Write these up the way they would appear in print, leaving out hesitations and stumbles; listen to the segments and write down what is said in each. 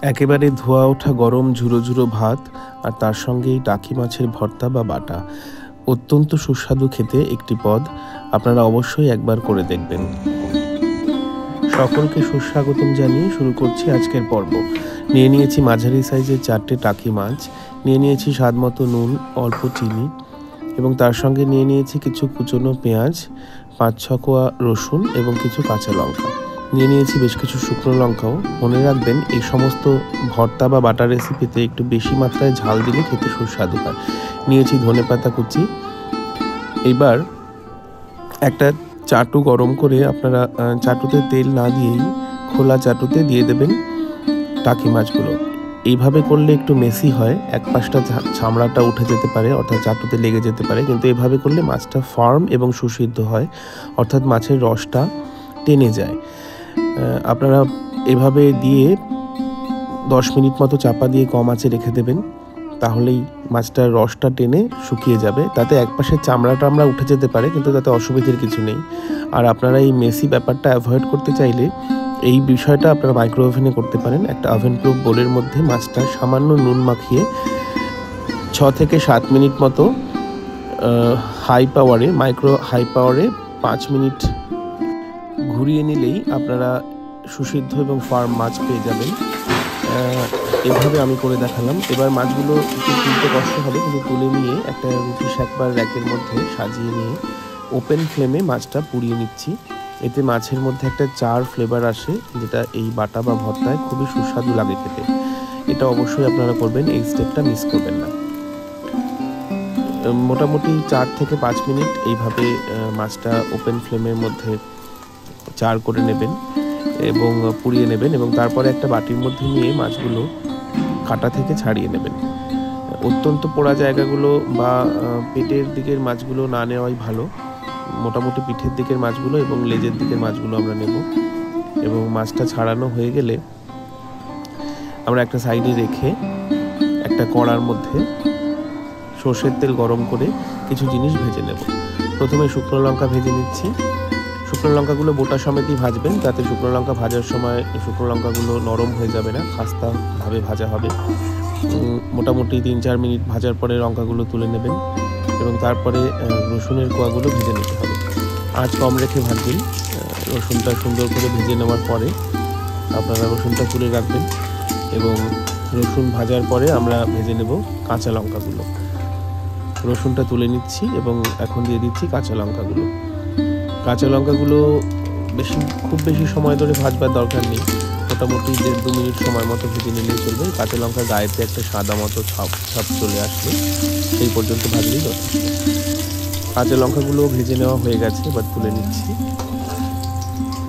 একেবারে ধোয়া ওঠা গরম ঝুরো ঝুরো ভাত আর তার সঙ্গেই টাকি মাছের ভর্তা বা বাটা অত্যন্ত সুস্বাদু খেতে একটি পদ। আপনারা অবশ্যই একবার করে দেখবেন। সকলকে সুস্বাগতম জানিয়ে শুরু করছি আজকের পর্ব। নিয়ে নিয়েছি মাঝারি সাইজের 4টে টাকি মাছ, নিয়ে নিয়েছি স্বাদ মতো নুন, অল্প চিনি এবং তার সঙ্গে নিয়ে নিয়েছি কিছু কুচনো পেঁয়াজ, 5-6 কোয়া রসুন এবং কিছু কাঁচা লঙ্কা। নিয়ে নিয়েছি বেশ কিছু শুকনো লঙ্কাও। মনে রাখবেন, এই সমস্ত ভর্তা বা বাটা রেসিপিতে একটু বেশি মাত্রায় ঝাল দিলে খেতে সুস্বাদু হয়। নিয়েছি ধনেপাতা কুচি। এবার একটা চাটু গরম করে আপনারা চাটুতে তেল না দিয়েই খোলা চাটুতে দিয়ে দেবেন টাকি মাছগুলো। এইভাবে করলে একটু মেসি হয়, এক পাশটা চামড়াটা উঠে যেতে পারে, অর্থাৎ চাটুতে লেগে যেতে পারে, কিন্তু এভাবে করলে মাছটা ফার্ম এবং সুসিদ্ধ হয়, অর্থাৎ মাছের রসটা টেনে যায়। আপনারা এভাবে দিয়ে 10 মিনিট মতো চাপা দিয়ে কম আঁচে রেখে দেবেন, তাহলেই মাছটার রসটা টেনে শুকিয়ে যাবে। তাতে একপাশের চামড়াটা উঠে যেতে পারে, কিন্তু তাতে অসুবিধার কিছু নেই। আর আপনারা এই মেসি ব্যাপারটা অ্যাভয়েড করতে চাইলে এই বিষয়টা আপনারা মাইক্রো ওভেনে করতে পারেন। একটা ওভেন প্রুফ বোলের মধ্যে মাছটা সামান্য নুন মাখিয়ে 6 থেকে 7 মিনিট মতো মাইক্রো হাই পাওয়ারে 5 মিনিট ঘুরিয়ে নিলেই আপনারা সুসিদ্ধ এবং ফার্ম মাছ পেয়ে যাবেন। এভাবে আমি করে দেখালাম। এবার মাছগুলো একটু তুলতে কষ্ট হবে, কিন্তু তুলে নিয়ে একটা রুটি সেঁকবার র্যাকের মধ্যে সাজিয়ে নিয়ে ওপেন ফ্লেমে মাছটা পুড়িয়ে নিচ্ছি। এতে মাছের মধ্যে একটা চার ফ্লেভার আসে, যেটা এই বাটা বা ভর্তায় খুবই সুস্বাদু লাগে খেতে। এটা অবশ্যই আপনারা করবেন, এই স্টেপটা মিস করবেন না। মোটামুটি 4 থেকে 5 মিনিট এইভাবে মাছটা ওপেন ফ্লেমের মধ্যে চার করে নেবেন এবং পুড়িয়ে নেবেন, এবং তারপরে একটা বাটির মধ্যে নিয়ে মাছগুলো কাঁটা থেকে ছাড়িয়ে নেবেন। অত্যন্ত পোড়া জায়গাগুলো বা পেটের দিকের মাছগুলো না নেওয়াই ভালো। মোটামুটি পিঠের দিকের মাছগুলো এবং লেজের দিকের মাছগুলো আমরা নেব। এবং মাছটা ছাড়ানো হয়ে গেলে আমরা একটা সাইডে রেখে একটা কড়ার মধ্যে সর্ষের তেল গরম করে কিছু জিনিস ভেজে নেব। প্রথমে শুকনো লঙ্কা ভেজে নিচ্ছি। শুকনো লঙ্কাগুলো বোটা সমেতই ভাজবেন, যাতে শুকনো লঙ্কা ভাজার সময় শুকনো লঙ্কাগুলো নরম হয়ে যাবে না, খাস্তাভাবে ভাজা হবে। মোটামুটি 3-4 মিনিট ভাজার পরে লঙ্কাগুলো তুলে নেবেন এবং তারপরে রসুনের কোয়াগুলো ভেজে নিতে হবে। আঁচ কম রেখে ভাজবেন। রসুনটা সুন্দর করে ভেজে নেওয়ার পরে আপনারা রসুনটা তুলে রাখবেন এবং রসুন ভাজার পরে আমরা ভেজে নেব কাঁচা লঙ্কাগুলো। রসুনটা তুলে নিচ্ছি এবং এখন দিয়ে দিচ্ছি কাঁচা লঙ্কাগুলো। কাঁচা লঙ্কাগুলো খুব বেশি সময় ধরে ভাজবার দরকার নেই, মোটামুটি 1.5-2 মিনিট সময় মতো ভেজে নিলেই চলবে। কাঁচা লঙ্কা গায়েতে একটা সাদা মতো ছাপ চলে আসবে, সেই পর্যন্ত ভাজলেই যথেষ্ট। কাঁচা লঙ্কাগুলো ভেজে নেওয়া হয়ে গেছে, এবার তুলে নিচ্ছি।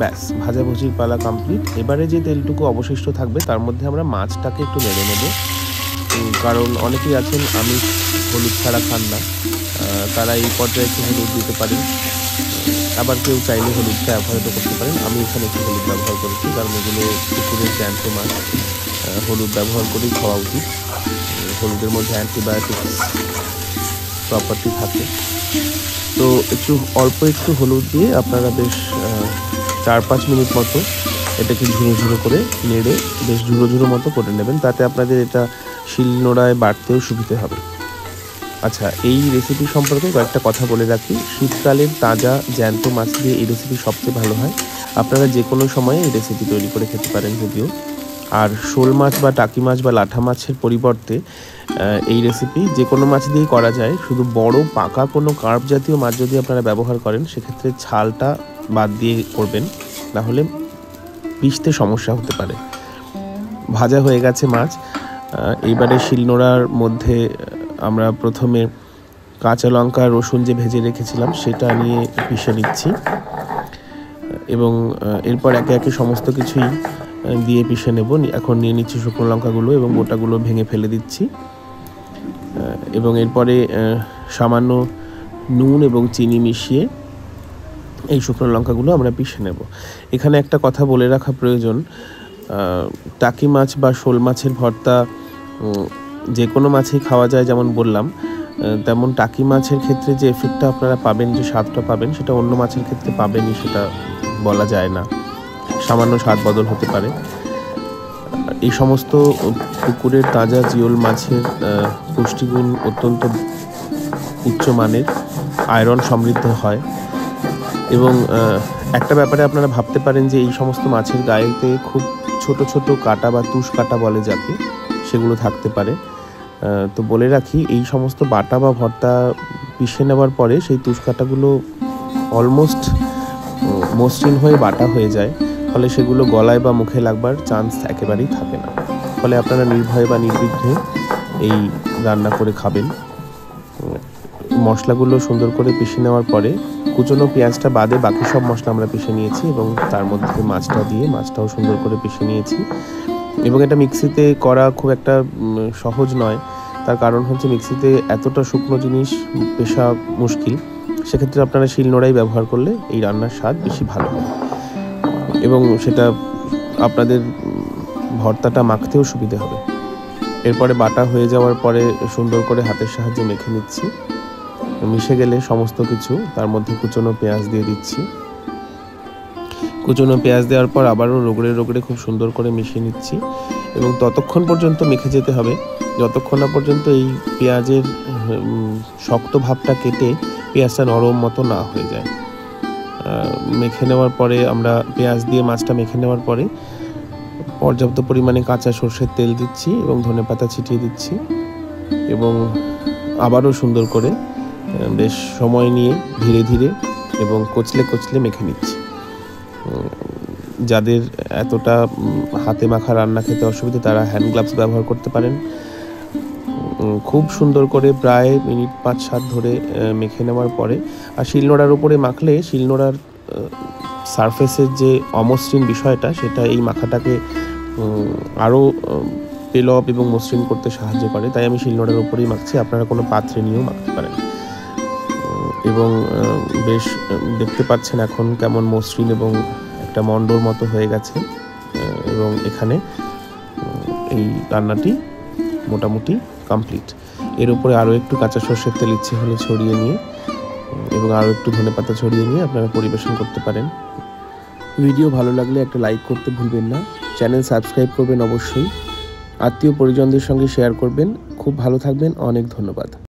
ব্যাস, ভাজাভুজির পালা কমপ্লিট। এবারে যে তেলটুকু অবশিষ্ট থাকবে তার মধ্যে আমরা মাছটাকে একটু নেড়ে নেব, কারণ অনেকেই আছেন আমিষ হলুদ ছাড়া খান না, তারা এই পর্যায়ে একটু হলুদ দিতে পারেন। আবার কেউ চাইলে হলুদটা অ্যাভয়েডও করতে পারেন। আমি এখানে একটু হলুদ ব্যবহার করেছি, কারণ এগুলো পুকুরের জ্যান্ত মাছ, হলুদ ব্যবহার করেই খাওয়া উচিত। হলুদের মধ্যে অ্যান্টিবায়োটিক্স প্রপার্টি থাকে। তো অল্প একটু হলুদ দিয়ে আপনারা বেশ 4-5 মিনিট মতো এটাকে ঝুরো ঝুরো করে নেড়ে বেশ ঝুরো ঝুরো মতো করে নেবেন, তাতে আপনাদের এটা শিলনোড়ায় বাটতেও সুবিধে হবে। আচ্ছা, এই রেসিপি সম্পর্কে কয়েকটা কথা বলে রাখি। শীতকালের তাজা জ্যান্ত মাছ দিয়ে এই রেসিপি সবচেয়ে ভালো হয়। আপনারা যে কোনো সময়ে এই রেসিপি তৈরি করে খেতে পারেন যদিও। আর শোল মাছ বা টাকি মাছ বা লাঠা মাছের পরিবর্তে এই রেসিপি যে কোনো মাছ দিয়েই করা যায়। শুধু বড় পাকা কোনো কার্প জাতীয় মাছ যদি আপনারা ব্যবহার করেন, সেক্ষেত্রে ছালটা বাদ দিয়ে করবেন, নাহলে পিষতে সমস্যা হতে পারে। ভাজা হয়ে গেছে মাছ। এইবারে শিলনোড়ার মধ্যে আমরা প্রথমে কাঁচা লঙ্কা রসুন যে ভেজে রেখেছিলাম সেটা নিয়ে পিষে নিচ্ছি, এবং এরপর একে একে সমস্ত কিছুই দিয়ে পিষে নেব। এখন নিয়ে নিচ্ছি শুকনো লঙ্কাগুলো এবং গোটাগুলো ভেঙে ফেলে দিচ্ছি, এবং এরপরে সামান্য নুন এবং চিনি মিশিয়ে এই শুকনো লঙ্কাগুলো আমরা পিষে নেব। এখানে একটা কথা বলে রাখা প্রয়োজন, টাকি মাছ বা শোল মাছের ভর্তা যে কোনো মাছই খাওয়া যায় যেমন বললাম, তেমন টাকি মাছের ক্ষেত্রে যে এফেক্টটা আপনারা পাবেন, যে স্বাদটা পাবেন, সেটা অন্য মাছের ক্ষেত্রে পাবেনই, সেটা বলা যায় না। সামান্য স্বাদ বদল হতে পারে। এই সমস্ত পুকুরের তাজা জিওল মাছের পুষ্টিগুণ অত্যন্ত উচ্চমানের, আয়রন সমৃদ্ধ হয়। এবং একটা ব্যাপারে আপনারা ভাবতে পারেন যে এই সমস্ত মাছের গায়েতে খুব ছোট ছোট কাঁটা বা তুষ কাঁটা বলে যাকে, সেগুলো থাকতে পারে। তো বলে রাখি, এই সমস্ত বাটা বা ভর্তা পিষে নেওয়ার পরে সেই তুষ কাঁটাগুলো অলমোস্ট মসৃণ হয়ে বাটা হয়ে যায়, ফলে সেগুলো গলায় বা মুখে লাগবার চান্স একেবারেই থাকে না। ফলে আপনারা নির্ভয়ে বা নির্বিঘ্নে এই রান্না করে খাবেন। মশলাগুলো সুন্দর করে পিষে নেওয়ার পরে কুচনো পেঁয়াজটা বাদে বাকি সব মশলা আমরা পিষে নিয়েছি এবং তার মধ্যে মাছটা দিয়ে মাছটাও সুন্দর করে পিষে নিয়েছি। এবং এটা মিক্সিতে করা খুব একটা সহজ নয়, তার কারণ হচ্ছে মিক্সিতে এতটা শুকনো জিনিস পেষা মুশকিল। সেক্ষেত্রে আপনারা শিলনোড়াই ব্যবহার করলে এই রান্নার স্বাদ বেশি ভালো হয় এবং সেটা আপনাদের ভর্তাটা মাখতেও সুবিধে হবে। এরপরে বাটা হয়ে যাওয়ার পরে সুন্দর করে হাতের সাহায্যে মেখে নিচ্ছি। মিশে গেলে সমস্ত কিছু তার মধ্যে কুচনো পেঁয়াজ দিয়ে দিচ্ছি। কুচনো পেঁয়াজ দেওয়ার পর আবারও রগড়ে রগড়ে খুব সুন্দর করে মিশিয়ে নিচ্ছি এবং ততক্ষণ পর্যন্ত মেখে যেতে হবে যতক্ষণ না পর্যন্ত এই পেঁয়াজের শক্ত ভাবটা কেটে পেঁয়াজটা নরম মতো না হয়ে যায়। মেখে নেওয়ার পরে আমরা পেঁয়াজ দিয়ে মাছটা মেখে নেওয়ার পরে পর্যাপ্ত পরিমাণে কাঁচা সরষের তেল দিচ্ছি এবং ধনেপাতা ছিটিয়ে দিচ্ছি এবং আবারও সুন্দর করে বেশ সময় নিয়ে ধীরে ধীরে এবং কচলে কচলে মেখে নিচ্ছি। যাদের এতটা হাতে মাখা রান্না খেতে অসুবিধা তারা হ্যান্ড গ্লাভস ব্যবহার করতে পারেন। খুব সুন্দর করে প্রায় মিনিট 5-7 ধরে মেখে নেওয়ার পরে, আর শিলনোড়ার উপরে মাখলে শিলনোড়ার সারফেসের যে অমসৃণ বিষয়টা সেটা এই মাখাটাকে আরও পেলব এবং মসৃণ করতে সাহায্য করে, তাই আমি শিলনোড়ার উপরেই মাখছি। আপনারা কোনো পাত্রে নিয়েও মাখতে পারেন। এবং বেশ দেখতে পাচ্ছেন এখন কেমন মসৃণ এবং একটা মণ্ডর মতো হয়ে গেছে। এবং এখানে এই রান্নাটি মোটামুটি কমপ্লিট। এর উপরে আরও একটু কাঁচা সরষের তেল ইচ্ছে হলে ছড়িয়ে নিয়ে এবং আরও একটু ধনেপাতা ছড়িয়ে নিয়ে আপনারা পরিবেশন করতে পারেন। ভিডিও ভালো লাগলে একটা লাইক করতে ভুলবেন না। চ্যানেল সাবস্ক্রাইব করবেন অবশ্যই। আত্মীয় পরিজনদের সঙ্গে শেয়ার করবেন। খুব ভালো থাকবেন। অনেক ধন্যবাদ।